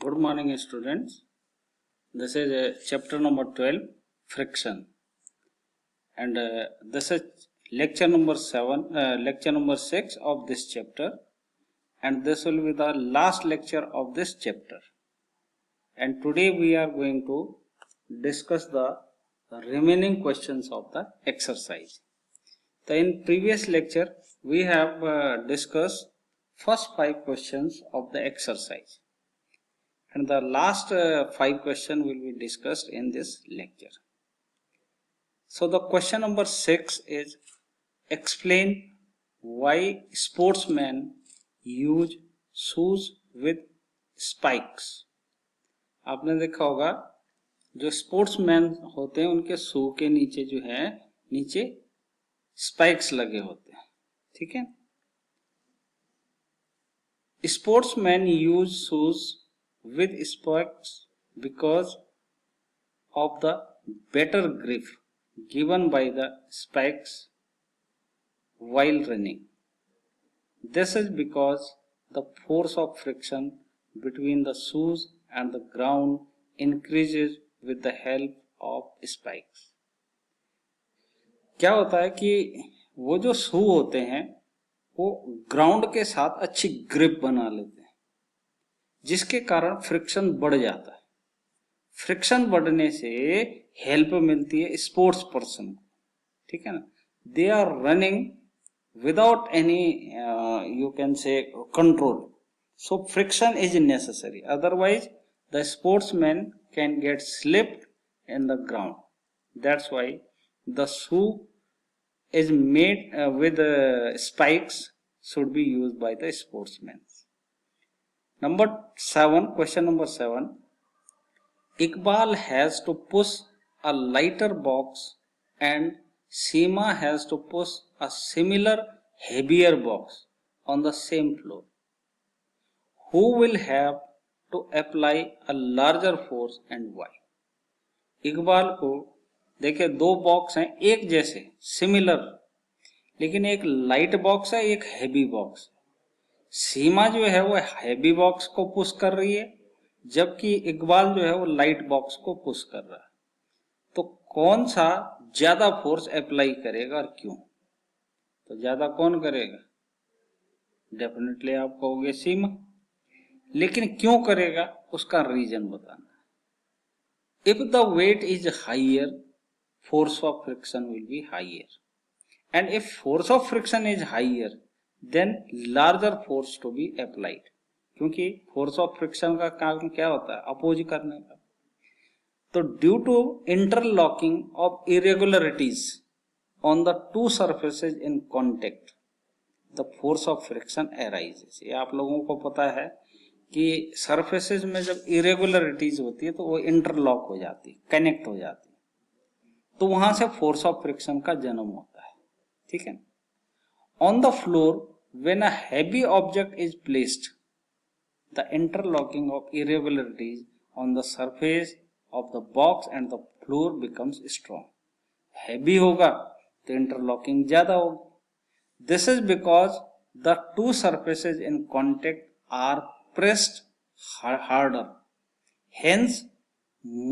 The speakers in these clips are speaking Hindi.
Good morning, students. This is chapter number 12, friction, and this is lecture number 6 of this chapter, and this will be the last lecture of this chapter. And today we are going to discuss the remaining questions of the exercise. So in previous lecture we have discussed first 5 questions of the exercise. And the last 5 questions will be discussed in this lecture. So the question number 6 is explain why sportsmen use shoes with spikes. आपने देखा होगा जो स्पोर्ट्समैन होते हैं उनके शू के नीचे जो है नीचे स्पाइक्स लगे होते हैं, ठीक है. Sportsman use shoes with spikes because of the better grip given by the spikes while running. This is because the force of friction between the shoes and the ground increases with the help of spikes. क्या होता है कि वो जो शू होते हैं वो ग्राउंड के साथ अच्छी ग्रिप बना लेते हैं, जिसके कारण फ्रिक्शन बढ़ जाता है. फ्रिक्शन बढ़ने से हेल्प मिलती है स्पोर्ट्स पर्सन को, ठीक है ना. They are running without any you can say control, so friction is necessary, otherwise the sportsman can get slipped in the ground. That's why the shoe is made with spikes should be used by the sportsman. Number 7, question number 7. Iqbal has to push a lighter box and Seema has to push a similar heavier box on the same floor. Who will have to apply a larger force and why? Iqbal को देखिए दो बॉक्स हैं एक जैसे सिमिलर, लेकिन एक लाइट बॉक्स है एक हैवी बॉक्स. सीमा जो है वो हैवी बॉक्स को पुश कर रही है, जबकि इकबाल जो है वो लाइट बॉक्स को पुश कर रहा है. तो कौन सा ज्यादा फोर्स अप्लाई करेगा और क्यों? तो ज्यादा कौन करेगा? डेफिनेटली आप कहोगे सीमा, लेकिन क्यों करेगा उसका रीजन बताना. If the weight is higher, force of friction will be higher, and if force of friction is higher then larger force to be applied, क्योंकि फोर्स ऑफ फ्रिक्शन का काम क्या होता है? अपोज करने का. तो due to interlocking of irregularities on the two surfaces in contact the force of friction arises. ये आप लोगों को पता है कि सरफेसेज में जब इरेगुलरिटीज होती है तो वो इंटरलॉक हो जाती है, कनेक्ट हो जाती है, तो वहां से फोर्स ऑफ फ्रिक्शन का जन्म होता है, ठीक है. On the floor, when a heavy object is placed, the interlocking of irregularities on the surface of the box and the floor becomes strong. Heavy होगा तो interlocking ज्यादा होगी. This is because the two surfaces in contact are pressed harder. Hence,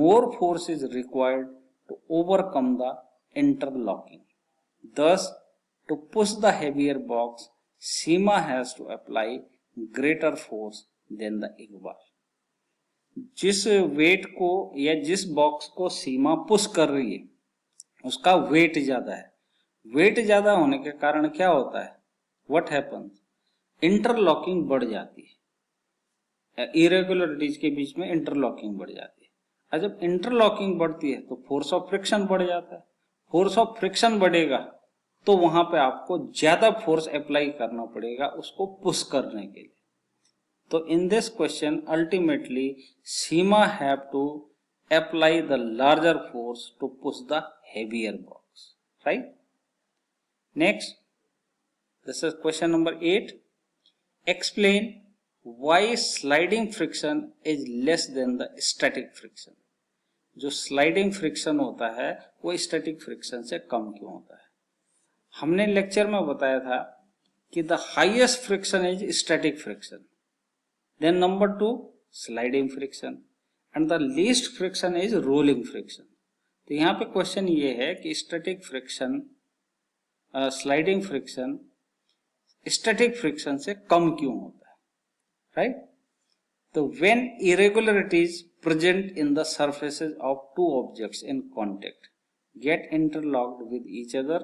more force is required to overcome the interlocking. Thus, to push the heavier box, Seema has to apply greater force than the Iqbal. जिस वेट को या जिस बॉक्स को सीमा पुश कर रही है उसका वेट ज्यादा है. वेट ज्यादा होने के कारण क्या होता है? What happens? इंटरलॉकिंग बढ़ जाती है, इरेगुलरिटीज के बीच में इंटरलॉकिंग बढ़ जाती है. और जब इंटरलॉकिंग बढ़ती है तो फोर्स ऑफ फ्रिक्शन बढ़ जाता है. फोर्स ऑफ फ्रिक्शन बढ़ेगा तो वहां पे आपको ज्यादा फोर्स अप्लाई करना पड़ेगा उसको पुश करने के लिए. तो in this question ultimately Seema have to apply the larger force to push the heavier box, right. Next, this is question number 8. Explain why sliding friction is less than the static friction. जो स्लाइडिंग फ्रिक्शन होता है वो स्टैटिक फ्रिक्शन से कम क्यों होता है? हमने लेक्चर में बताया था कि the highest friction is static friction, then number 2 sliding friction, and the least friction is rolling friction. तो यहाँ पे क्वेश्चन ये है कि static friction, sliding friction static friction से कम क्यों होता है, राइट? तो when irregularities present in the surfaces of two objects in contact get interlocked with each other,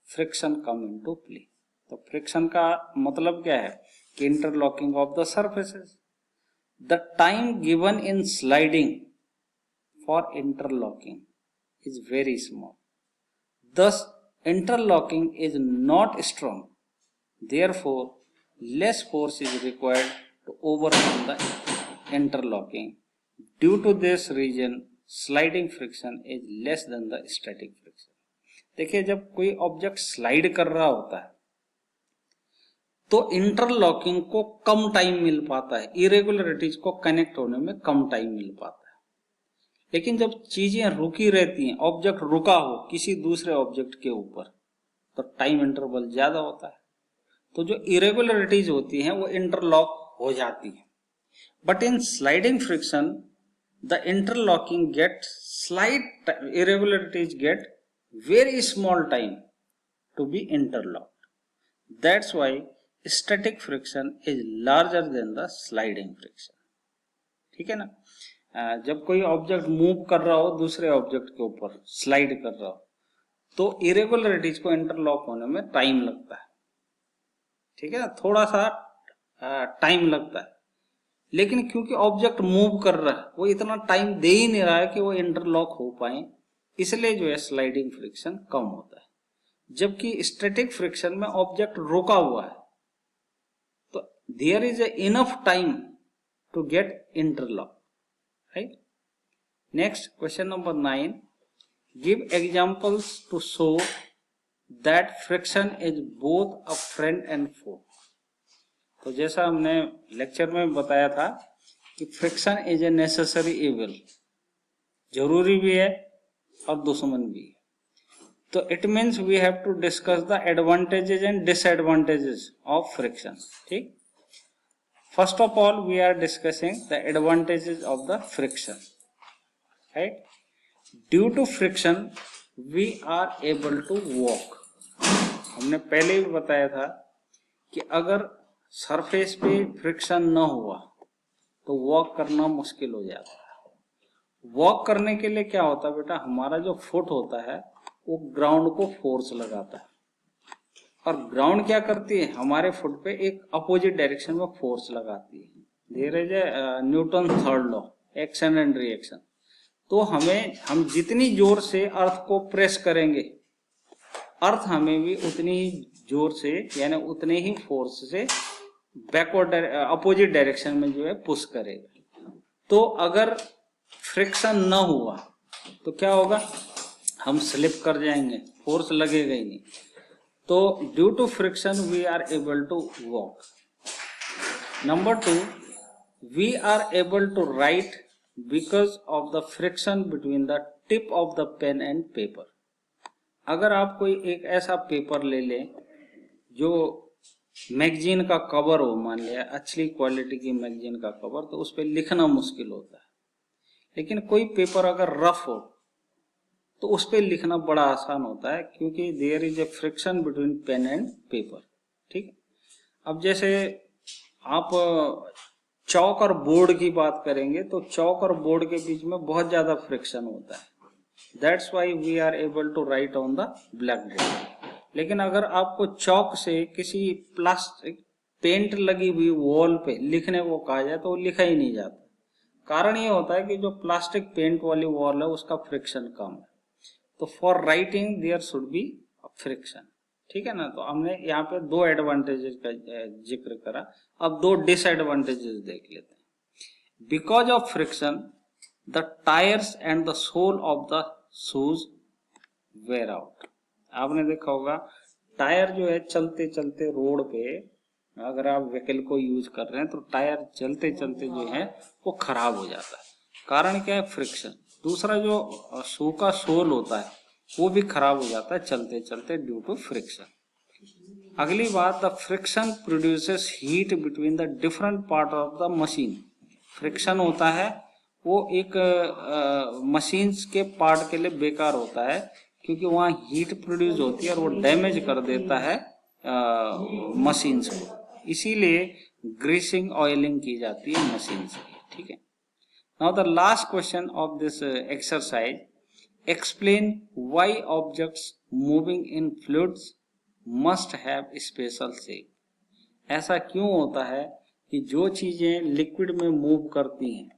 friction come into play। तो फ्रिक्शन का मतलब क्या है कि interlocking of the surfaces. The time given in sliding for interlocking is very small, thus interlocking is not strong, therefore less force is required to overcome the interlocking. Due to this reason sliding friction is less than the static friction। देखिए, जब कोई ऑब्जेक्ट स्लाइड कर रहा होता है तो इंटरलॉकिंग को कम टाइम मिल पाता है, इरेगुलरिटीज को कनेक्ट होने में कम टाइम मिल पाता है। लेकिन जब चीजें रुकी रहती हैं, ऑब्जेक्ट रुका हो किसी दूसरे ऑब्जेक्ट के ऊपर, तो टाइम इंटरवल ज्यादा होता है, तो जो इरेगुलरिटीज होती हैं वो इंटरलॉक हो जाती है। But in sliding friction, the interlocking get slight irregularities get very small time to be interlocked. That's why static friction is larger than the sliding friction। ठीक है ना? जब कोई ऑब्जेक्ट मूव कर रहा हो दूसरे ऑब्जेक्ट के ऊपर, स्लाइड कर रहा हो, तो इरेगुलरिटीज को इंटरलॉक होने में टाइम लगता है। ठीक है ना? थोड़ा सा टाइम लगता है, लेकिन क्योंकि ऑब्जेक्ट मूव कर रहा है वो इतना टाइम दे ही नहीं रहा है कि वो इंटरलॉक हो पाए, इसलिए जो है स्लाइडिंग फ्रिक्शन कम होता है। जबकि स्टैटिक फ्रिक्शन में ऑब्जेक्ट रुका हुआ है तो there is enough time to get interlock, right? Next question number 9, give examples to show that friction is both a friend and foe. तो जैसा हमने लेक्चर में बताया था कि friction is a necessary evil, जरूरी भी है और दुश्मन भी है। तो it means we have to discuss the advantages and disadvantages of friction. ठीक, first of all we are discussing the advantages of the friction, right? Due to friction we are able to walk. हमने पहले भी बताया था कि अगर सरफेस पे फ्रिक्शन न हुआ तो वॉक करना मुश्किल हो जाता है। वॉक करने के लिए क्या होता है बेटा, हमारा जो फुट होता है वो ग्राउंड को फोर्स लगाता है, और ग्राउंड क्या करती है, हमारे फुट पे एक अपोजिट डायरेक्शन में फोर्स लगाती है। There is Newton third law, action and reaction. तो हम जितनी जोर से अर्थ को प्रेस करेंगे, अर्थ हमें भी उतनी ही जोर से यानी उतने ही फोर्स से बैकवर्ड अपोजिट डायरेक्शन में जो है पुश करेगा। तो अगर फ्रिक्शन न हुआ तो क्या होगा, हम स्लिप कर जाएंगे, फोर्स लगेगा ही नहीं। तो due to friction we are able to walk. Number 2, we are able to write because of the friction between the tip of the pen and paper. अगर आप कोई एक ऐसा पेपर ले लें जो मैगजीन का कवर हो, मान लिया अच्छी क्वालिटी की मैगजीन का कवर, तो उस पर लिखना मुश्किल होता है। लेकिन कोई पेपर अगर रफ हो तो उस पर लिखना बड़ा आसान होता है, क्योंकि there is a friction between pen and paper. ठीक, अब जैसे आप चौक और बोर्ड की बात करेंगे तो चौक और बोर्ड के बीच में बहुत ज्यादा फ्रिक्शन होता है। That's why we are able to write on the blackboard. लेकिन अगर आपको चौक से किसी प्लास्टिक पेंट लगी हुई वॉल पे लिखने को कहा जाए तो वो लिखा ही नहीं जाता। कारण ये होता है कि जो प्लास्टिक पेंट वाली वॉल है उसका फ्रिक्शन कम है। तो for writing there should be friction. ठीक है ना? तो हमने यहाँ पे 2 एडवांटेजेस का जिक्र करा, अब 2 डिसएडवांटेजेस देख लेते हैं। Because of friction the tyres and the sole of the shoes wear out. आपने देखा होगा टायर जो है चलते चलते रोड पे, अगर आप व्हीकल को यूज कर रहे हैं तो टायर चलते चलते जो है वो खराब हो जाता है। कारण क्या है? फ्रिक्शन। दूसरा जो शू का सोल होता है वो भी खराब हो जाता है चलते चलते ड्यू टू फ्रिक्शन। अगली बात, the friction produces heat between the different part of the machine. Friction होता है वो एक मशीन्स के पार्ट के लिए बेकार होता है, क्योंकि वहाँ हीट प्रोड्यूस होती है और वो डैमेज कर देता है मशीन्स को। इसीलिए ग्रीसिंग ऑयलिंग की जाती है मशीन से। ठीक है। Now the last question of this exercise, explain why objects moving in fluids must have special shape. ऐसा क्यों होता है कि जो चीजें लिक्विड में मूव करती हैं,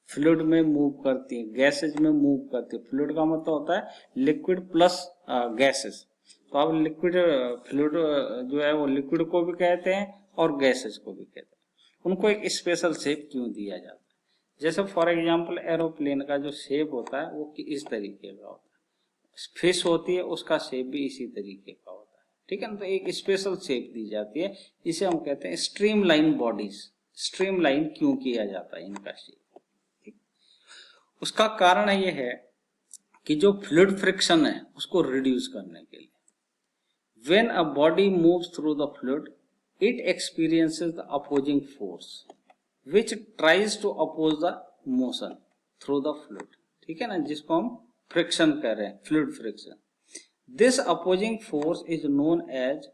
फ्लूइड में मूव करती हैं, गैसेज में मूव करती है, फ्लूइड का मतलब होता है लिक्विड प्लस गैसेज। तो अब लिक्विड फ्लूइड जो है वो लिक्विड को भी कहते हैं और गैसेज को भी कहते हैं। उनको एक स्पेशल शेप क्यों दिया जाता है? जैसे फॉर एग्जांपल एरोप्लेन का जो शेप होता है वो इस तरीके का होता है, फिश होती है उसका शेप भी इसी तरीके का होता है। ठीक है ना, तो एक स्पेशल शेप दी जाती है, इसे हम कहते हैं स्ट्रीमलाइन बॉडीज। स्ट्रीमलाइन क्यों किया जाता है इनका शेप? उसका कारण ये है कि जो फ्लूइड फ्रिक्शन है उसको रिड्यूस करने के लिए, when a body moves through the fluid it experiences the opposing force which tries to oppose the motion through the fluid. ठीक है ना, जिसको हम फ्रिक्शन कह रहे हैं, fluid friction. This opposing force is known as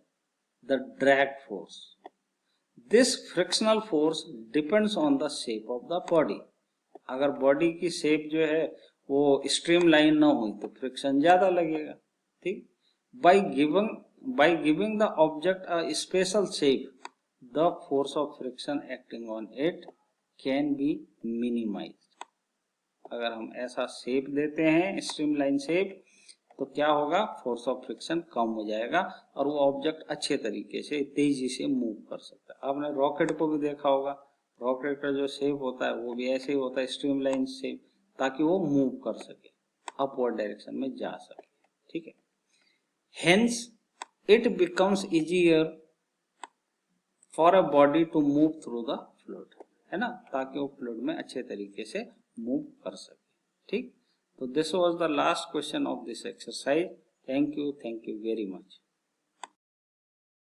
the drag force. This frictional force depends on the shape of the body. अगर बॉडी की शेप जो है वो स्ट्रीम लाइन ना हुई तो फ्रिक्शन ज्यादा लगेगा। ठीक, by giving the object a special shape the force of friction acting on it can be minimised. अगर हम ऐसा शेप देते हैं स्ट्रीम लाइन शेप तो क्या होगा, फोर्स ऑफ फ्रिक्शन कम हो जाएगा और वो ऑब्जेक्ट अच्छे तरीके से तेजी से मूव कर सकता है। आपने रॉकेट को भी देखा होगा, रॉकेट का जो शेप होता है वो भी ऐसे ही होता है स्ट्रीमलाइन शेप, ताकि वो मूव कर सके, अपवर्ड डायरेक्शन में जा सके। ठीक है, hence it becomes easier for a body to move through the fluid, है ना, ताकि वो फ्लूइड में अच्छे तरीके से मूव कर सके। ठीक, तो this was the last question of this exercise. Thank you very much.